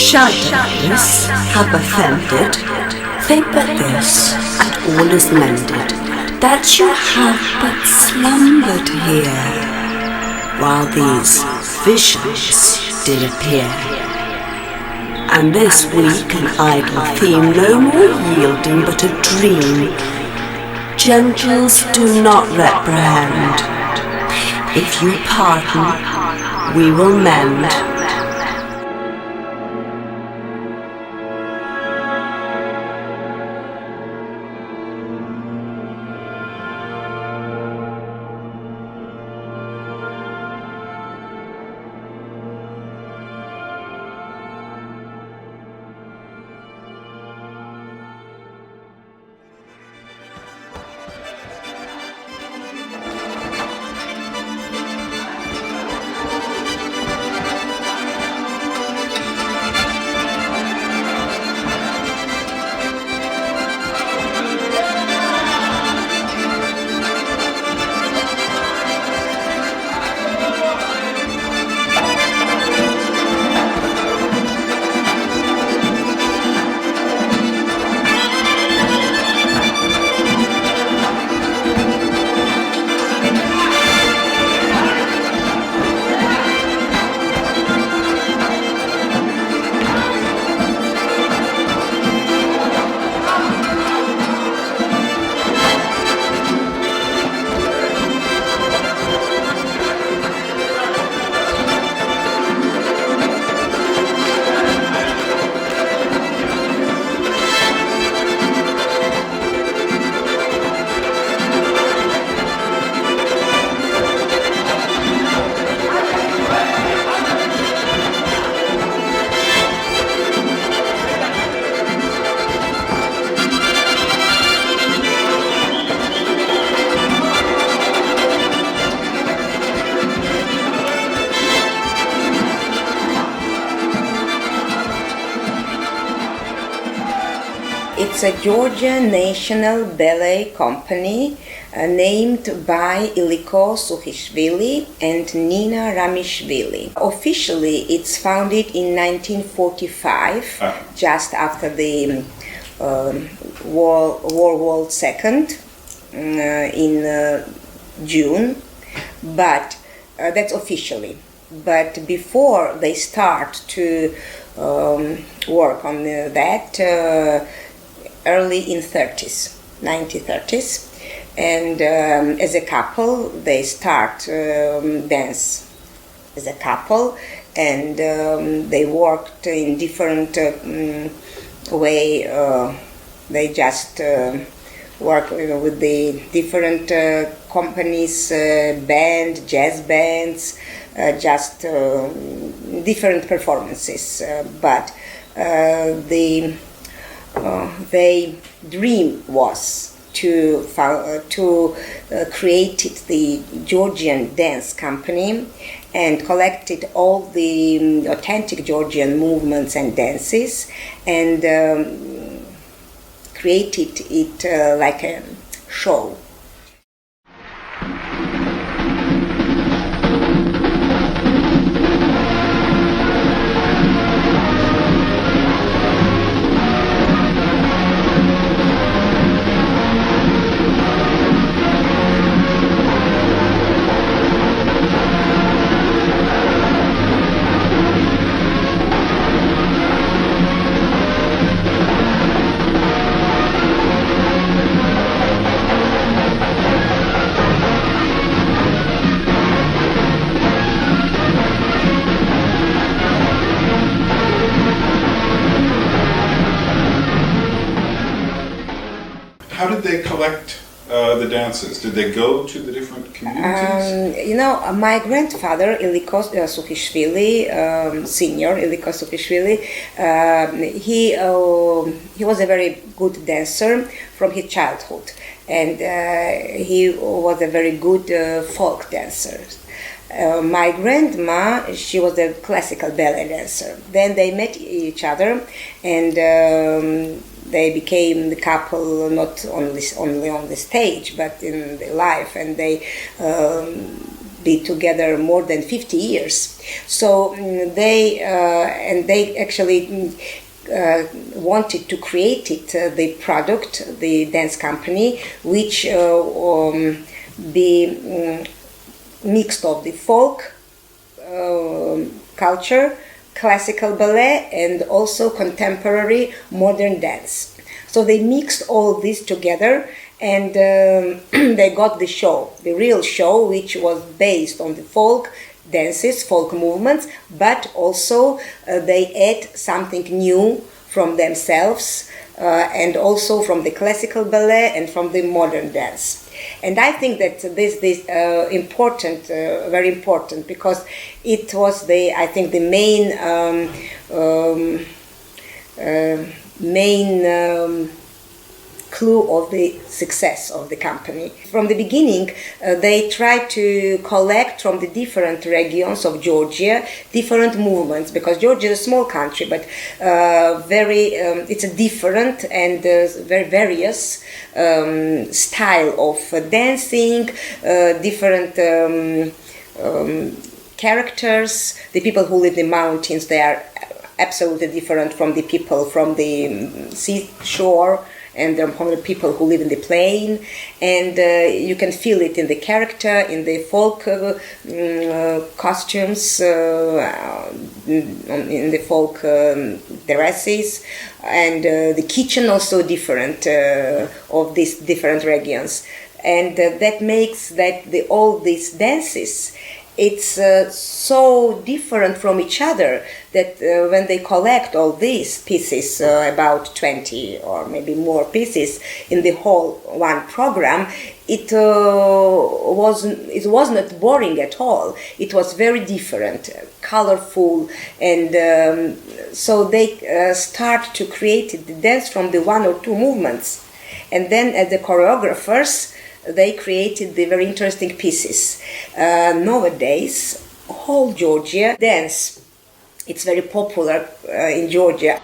Shadows have offended, they but this, and all is mended, that you have but slumbered here, while these visions did appear. And this weak and idle theme no more yielding but a dream, gentles do not reprehend. If you pardon, we will mend. It's a Georgian national ballet company named by Iliko Sukhishvili and Nino Ramishvili. Officially, it's founded in 1945, just after the World War II in June, but that's officially. But before they start to work on that, early in 1930s, and as a couple they start dance as a couple, and they worked in different way. They just work with the different companies, band, jazz bands, just different performances, but their dream was to create the Georgian dance company and collected all the authentic Georgian movements and dances, and created it like a show. How did they collect the dances? Did they go to the different communities? My grandfather, Iliko Sukhishvili, senior Iliko Sukhishvili, he was a very good dancer from his childhood, and he was a very good folk dancer. My grandma, she was a classical ballet dancer. Then they met each other, and they became the couple not only on the stage, but in the life, and they be together more than 50 years. So they actually wanted to create the product, the dance company, which be mixed of the folk culture, classical ballet, and also contemporary modern dance. So they mixed all this together, and they got the show, the real show, which was based on the folk dances, folk movements, but also they add something new from themselves, and also from the classical ballet and from the modern dance. And I think that this important, very important, because it was the main clue of the success of the company. From the beginning, they tried to collect from the different regions of Georgia different movements, because Georgia is a small country, but it's a different and very various style of dancing, different characters. The people who live in the mountains, they are absolutely different from the people from the seashore, and from the people who live in the plain, and you can feel it in the character, in the folk costumes, in the folk dresses, and the kitchen also different of these different regions, and that makes that all these dances, it's so different from each other that when they collect all these pieces, about 20 or maybe more pieces in the whole one program, it was not boring at all. It was very different, colorful, and so they start to create the dance from the one or two movements, and then as the choreographers, they created the very interesting pieces. Nowadays, whole Georgia dance, it's very popular in Georgia.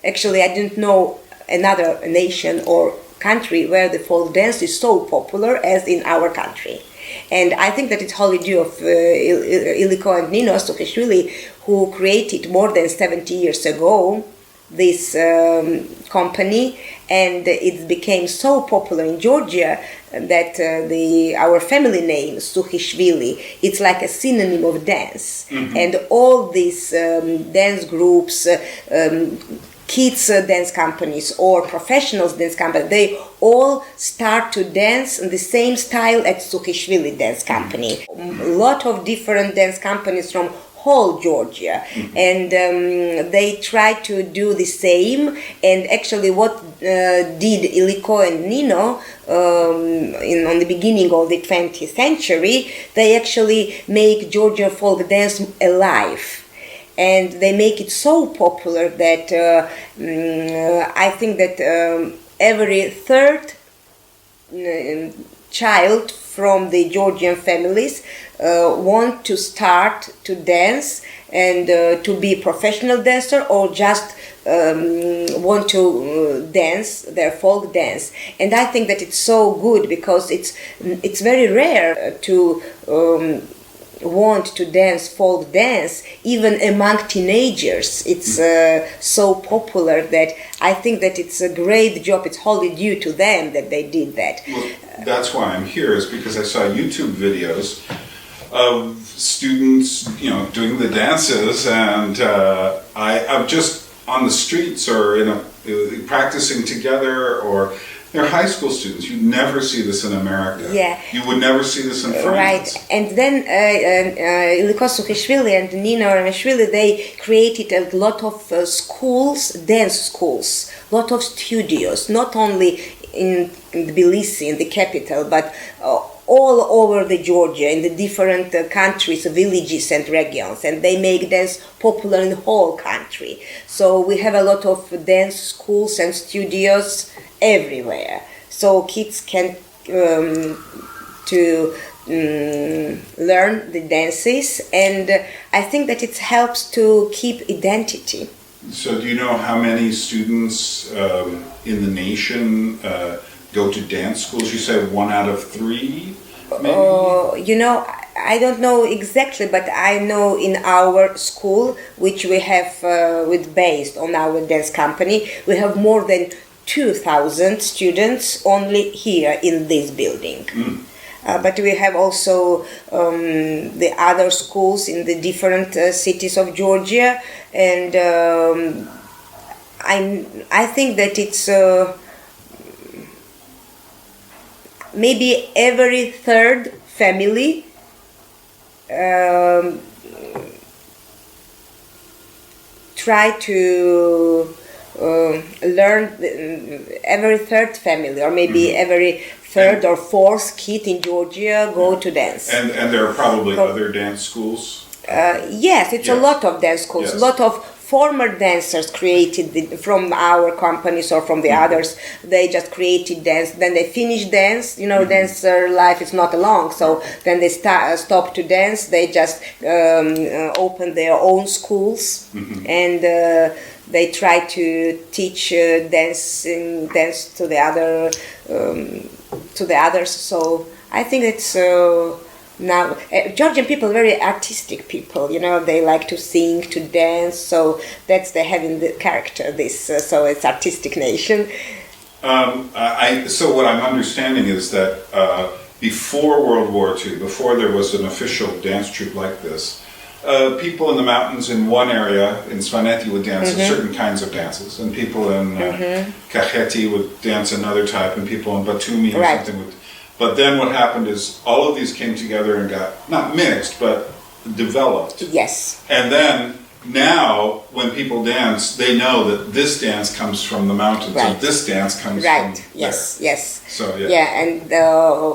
Actually, I didn't know another nation or country where the folk dance is so popular as in our country. And I think that it's wholly due of Iliko and Nino Sukhishvili, who created more than 70 years ago this company, and it became so popular in Georgia that our family name Sukhishvili, it's like a synonym of dance. Mm-hmm. And all these dance groups, kids dance companies or professionals dance companies, they all start to dance in the same style as Sukhishvili dance company. A lot of different dance companies from whole Georgia, and they try to do the same. And actually what did Iliko and Nino on the beginning of the 20th century, they actually make Georgian folk dance alive. And they make it so popular that I think that every third child from the Georgian families want to start to dance and to be professional dancer, or just want to dance their folk dance. And I think that it's so good, because it's very rare to want to dance folk dance even among teenagers. It's so popular that I think that it's a great job. It's wholly due to them that they did that. Well, that's why I'm here, is because I saw YouTube videos of students, doing the dances, and I'm just on the streets or practicing together, or they're high school students. You never see this in America. Yeah. You would never see this in France. Right. And then Iliko Sukhishvili and Nino Ramishvili, they created a lot of schools, dance schools, lot of studios, not only in Tbilisi, in the capital, but all over the Georgia, in the different countries, villages and regions, and they make dance popular in the whole country. So we have a lot of dance schools and studios everywhere, so kids can learn the dances, and I think that it helps to keep identity. So do you know how many students in the nation go to dance schools? You said 1 out of 3, maybe? I don't know exactly, but I know in our school, which we have based on our dance company, we have more than 2,000 students only here in this building. But we have also the other schools in the different cities of Georgia, and I think that it's maybe every third family try to learn, every third family, or maybe every third or fourth kid in Georgia go to dance. And there are probably other dance schools? Yes, it's a lot of dance schools, a lot of former dancers created from our companies or from the others. They just created dance, then they finish dance. Dancer life is not long, so then they stop to dance. They just open their own schools, and they try to teach dance to the others. So I think it's now Georgian people are very artistic people. They like to sing, to dance. So that's they have in the character. So it's artistic nation. So what I'm understanding is that before World War II, before there was an official dance troupe like this, people in the mountains in one area, in Svaneti, would dance certain kinds of dances, and people in Kakheti would dance another type, and people in Batumi or something would. But then what happened is all of these came together and got, not mixed, but developed. Yes. And then now when people dance, they know that this dance comes from the mountains, and this dance comes from Yes, there. yes. So and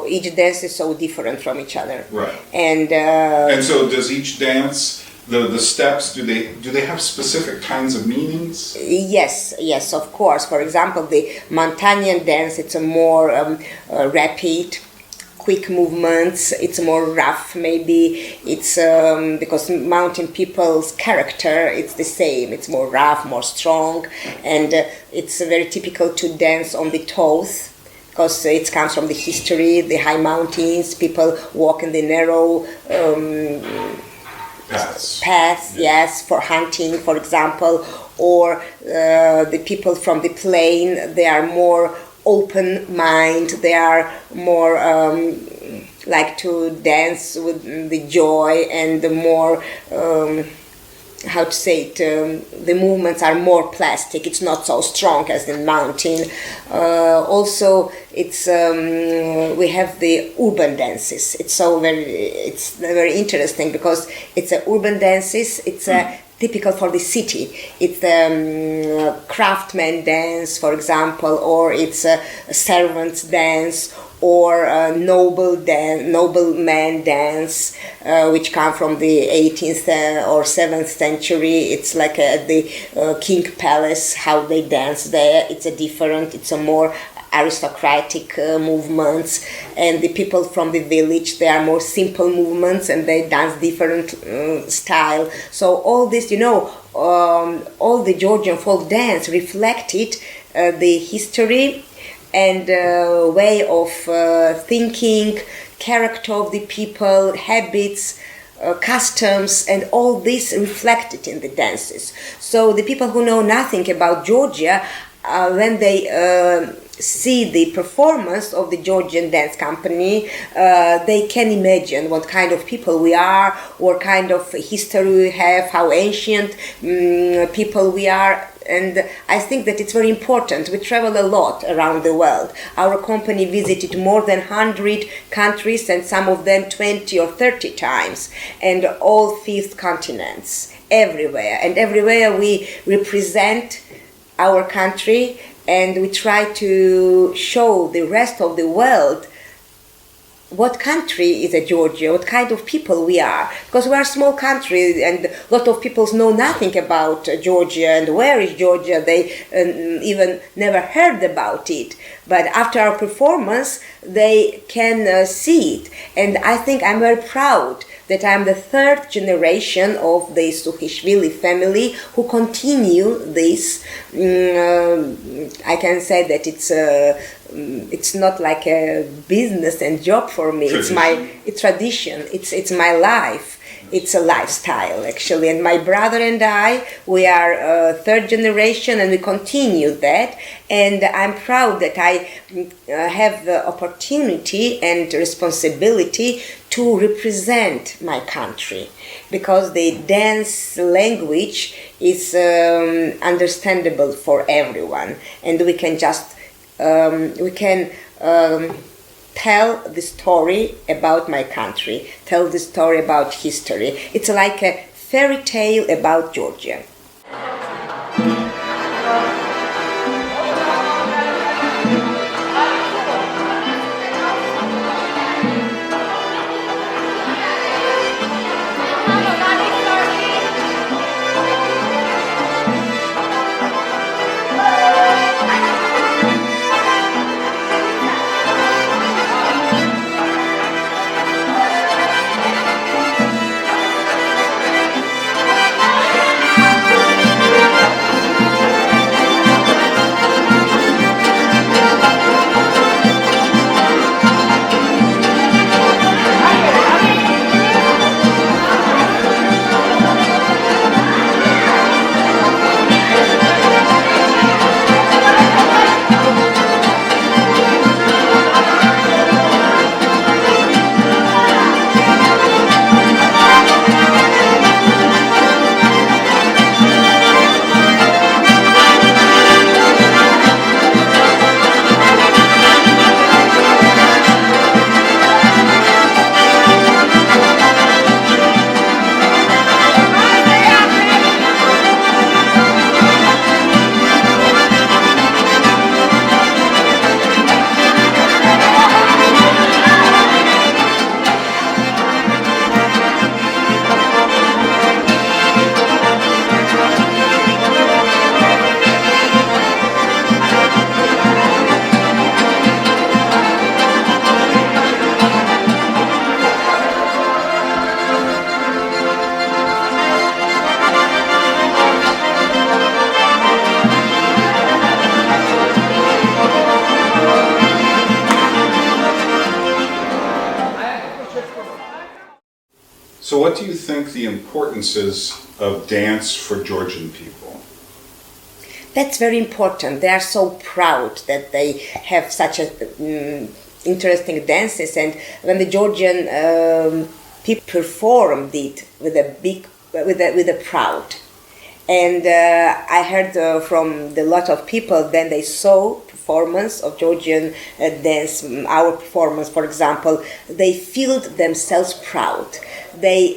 each dance is so different from each other. Right. And so does each dance, the steps, do they have specific kinds of meanings? Yes, of course. For example, the Montanian dance, it's a more rapid, quick movements. It's more rough, maybe. It's because mountain people's character, it's the same. It's more rough, more strong, and it's very typical to dance on the toes, because it comes from the history, the high mountains. People walk in the narrow paths, yes, for hunting, for example, or the people from the plain, they are more open mind, they are more like to dance with the joy, and the more the movements are more plastic. It's not so strong as in mountain. Also, it's we have the urban dances. It's very interesting, because it's a urban dances. It's typical for the city. It's a craftsman dance, for example, or it's a servant's dance, or a nobleman dance, which come from the 18th or 7th century. It's like at the King Palace, how they dance there. It's a more aristocratic movements, and the people from the village, they are more simple movements and they dance different style. So all this, all the Georgian folk dance reflected the history and way of thinking, character of the people, habits, customs, and all this reflected in the dances. So the people who know nothing about Georgia, when they see the performance of the Georgian dance company, they can imagine what kind of people we are, what kind of history we have, how ancient people we are. And I think that it's very important. We travel a lot around the world. Our company visited more than 100 countries, and some of them 20 or 30 times, and all 5 continents, everywhere. And everywhere we represent our country, and we try to show the rest of the world what country is a Georgia, what kind of people we are. Because we are a small country and a lot of people know nothing about Georgia and where is Georgia. They even never heard about it. But after our performance, they can see it. And I think I'm very proud that I'm the 3rd generation of the Sukhishvili family who continue this. I can say that it's not like a business and job for me. Tradition. It's tradition. It's my life. It's a lifestyle, actually. And my brother and I, we are 3rd generation, and we continue that. And I'm proud that I have the opportunity and responsibility to represent my country, because the dance language is understandable for everyone, and we can just tell the story about my country, tell the story about history. It's like a fairy tale about Georgia. So what do you think the importance is of dance for Georgian people? That's very important. They are so proud that they have such a interesting dances, and when the Georgian people performed it with a proud. And I heard from a lot of people, then they saw performance of Georgian dance, our performance, for example, they feel themselves proud. They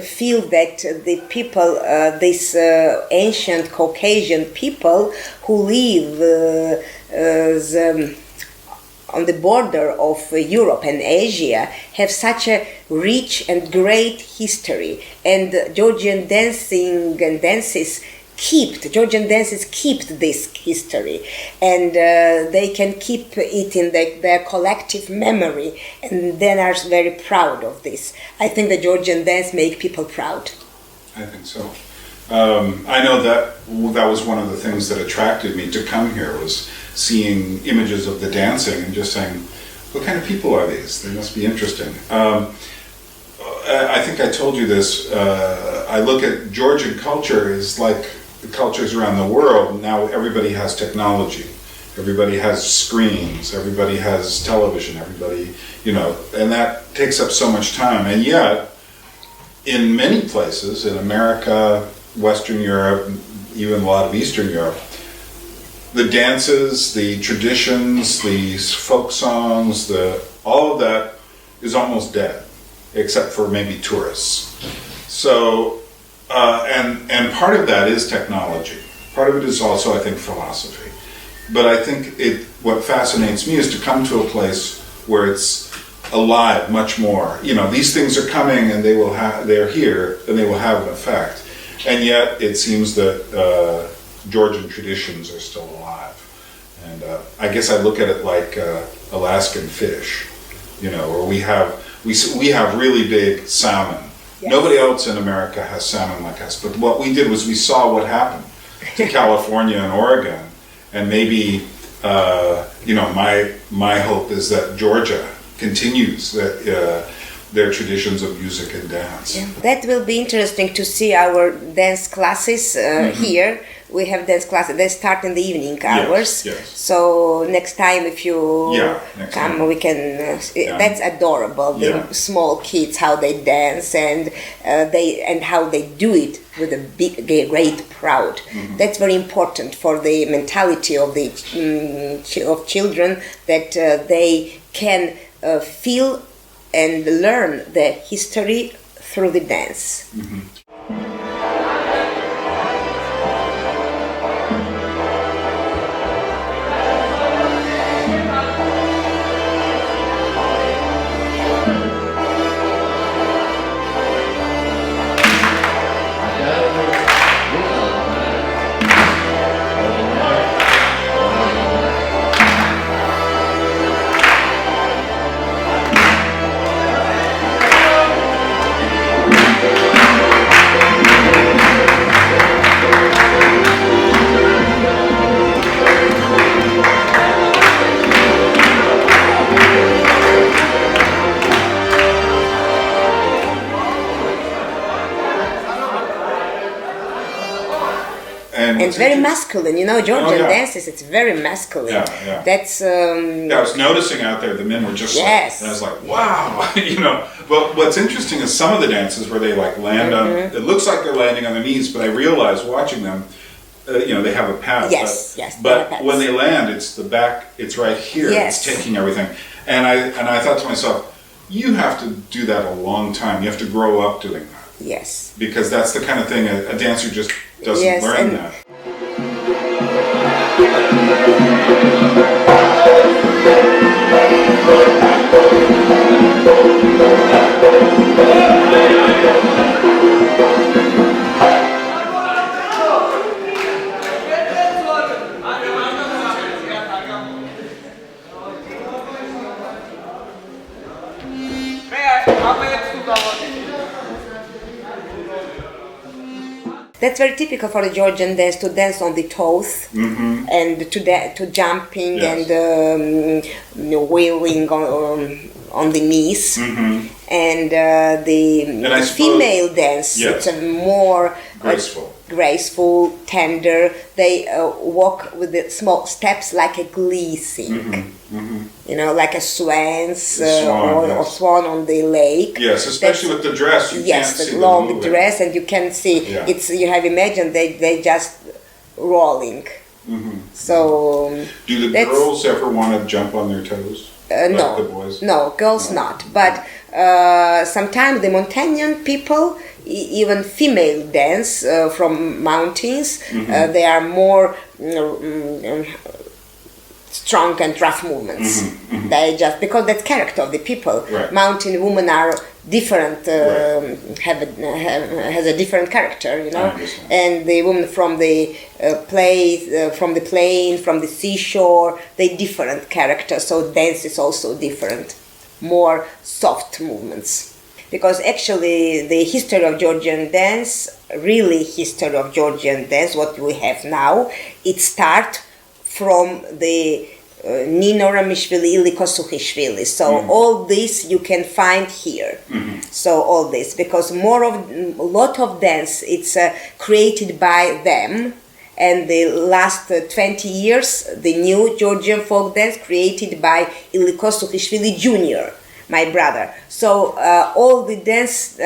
feel that the people, these ancient Caucasian people who live on the border of Europe and Asia, have such a rich and great history, and Georgian dancing and dances Georgian dances keep this history, and they can keep it in their collective memory, and then are very proud of this. I think the Georgian dance make people proud. I think so. I know that was one of the things that attracted me to come here, was seeing images of the dancing and just saying, what kind of people are these? They must be interesting. I think I told you this. I look at Georgian culture as like the cultures around the world. Now everybody has technology. Everybody has screens. Everybody has television. Everybody, and that takes up so much time. And yet, in many places, in America, Western Europe, even a lot of Eastern Europe, the dances, the traditions, the folk songs, all of that is almost dead, except for maybe tourists. So, and part of that is technology. Part of it is also, I think, philosophy. But I think what fascinates me is to come to a place where it's alive much more. These things are coming and they're here and they will have an effect. And yet it seems that Georgian traditions are still alive. And I guess I look at it like Alaskan fish, where we have really big salmon. Yes. Nobody else in America has salmon like us. But what we did was we saw what happened to California and Oregon. And maybe, my hope is that Georgia continues their traditions of music and dance. Yeah. That will be interesting to see our dance classes here. We have dance classes. They start in the evening hours. Yes. So next time, if you come, we can. That's adorable. The small kids, how they dance and how they do it with a great pride. Mm-hmm. That's very important for the mentality of the of children, that they can feel and learn the history through the dance. Mm-hmm. And very masculine, Georgian dances, it's very masculine. Yeah. That's... I was noticing out there, the men were just yes. and I was like, wow, Well, what's interesting is some of the dances where they land on, it looks like they're landing on their knees, but I realized watching them, they have a pad. Yes, but when they land, it's the back, it's right here, it's taking everything. And I thought to myself, you have to do that a long time. You have to grow up doing that. Yes. Because that's the kind of thing a dancer just doesn't learn that. That's very typical for the Georgian dance, to dance on the toes and to jumping and wheeling on the knees. And the female dance, it's a more graceful, tender. They walk with the small steps like a glee sing. Like a swan on the lake. Yes, especially with the dress. You can't see the long dress, and you can see it's. You have imagined they just rolling. So. Do the girls ever want to jump on their toes? No, the boys? No, girls not. But sometimes the Montanian people, even female dance from mountains, they are more strong and rough movements. They just, because that's character of the people. Right. Mountain women are different, has a different character, you know. And the women from the from the plain, from the seashore, they different characters. So dance is also different, more soft movements. Because actually the history of Georgian dance, really history of Georgian dance, what we have now, it starts from the Nino Ramishvili, Iliko Sukhishvili. So all this you can find here. So all this, because a lot of dance, it's created by them. And the last 20 years, the new Georgian folk dance created by Iliko Sukhishvili Jr., my brother. So all the dance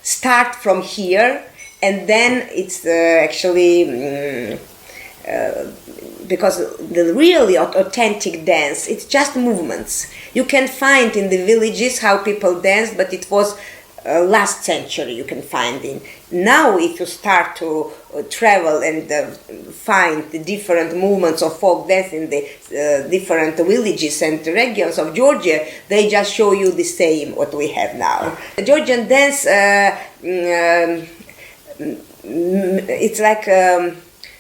start from here, and then it's actually because the really authentic dance, it's just movements. You can find in the villages how people dance, but it was last century you can find in. Now if you start to travel and find the different movements of folk dance in the different villages and regions of Georgia, they just show you the same what we have now. The Georgian dance, it's like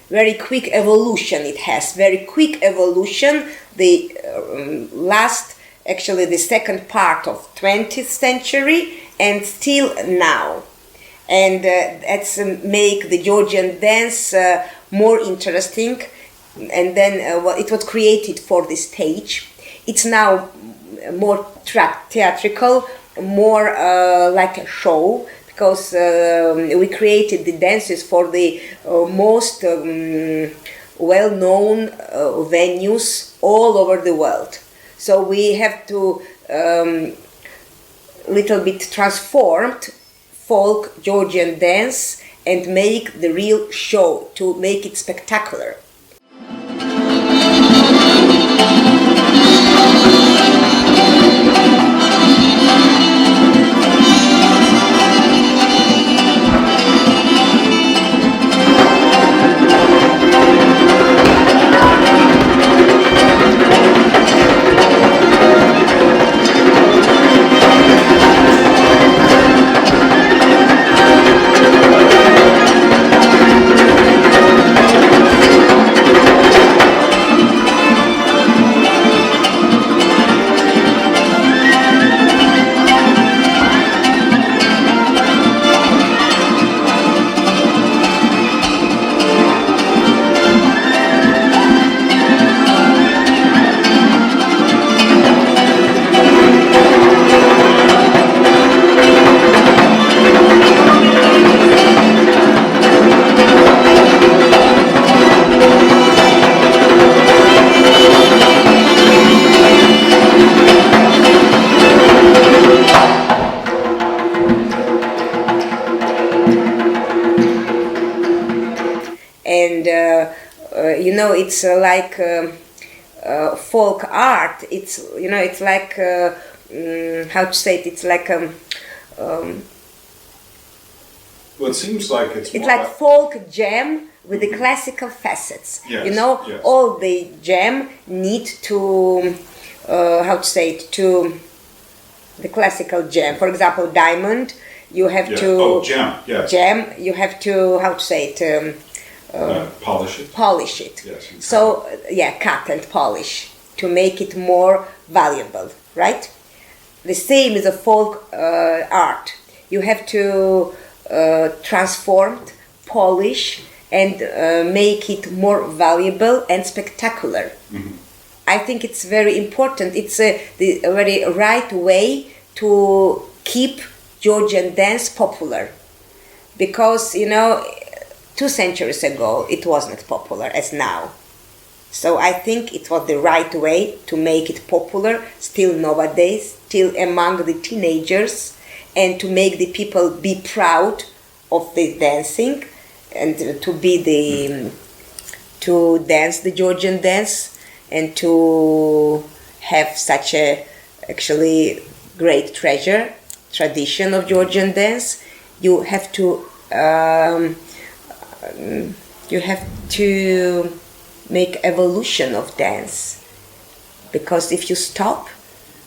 very quick evolution. It has very quick evolution. The actually the second part of 20th century and still now. And that's make the Georgian dance more interesting. And then it was created for the stage. It's now more theatrical, more like a show, because we created the dances for the most well-known venues all over the world. So we have to little bit transformed folk Georgian dance and make the real show, to make it spectacular. You know, it's like folk art. It's, you know, it's like how to say it. It's like well, it seems like it's like folk jam with the classical facets. Yes, you know, yes. All the jam need to how to say it, to the classical jam. For example, diamond. You have to jam. Yes. Jam. You have to, how to say it. Polish it. Polish it. Yes. So cut and polish to make it more valuable, right? The same is a folk art. You have to transform, polish, and make it more valuable and spectacular. Mm-hmm. I think it's very important. It's the very right way to keep Georgian dance popular, because, you know, 2 centuries ago, it wasn't popular as now. So I think it was the right way to make it popular still nowadays, still among the teenagers, and to make the people be proud of the dancing and to dance the Georgian dance and to have such a actually great tradition of Georgian dance. You have to make evolution of dance, because if you stop,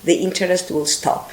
the interest will stop.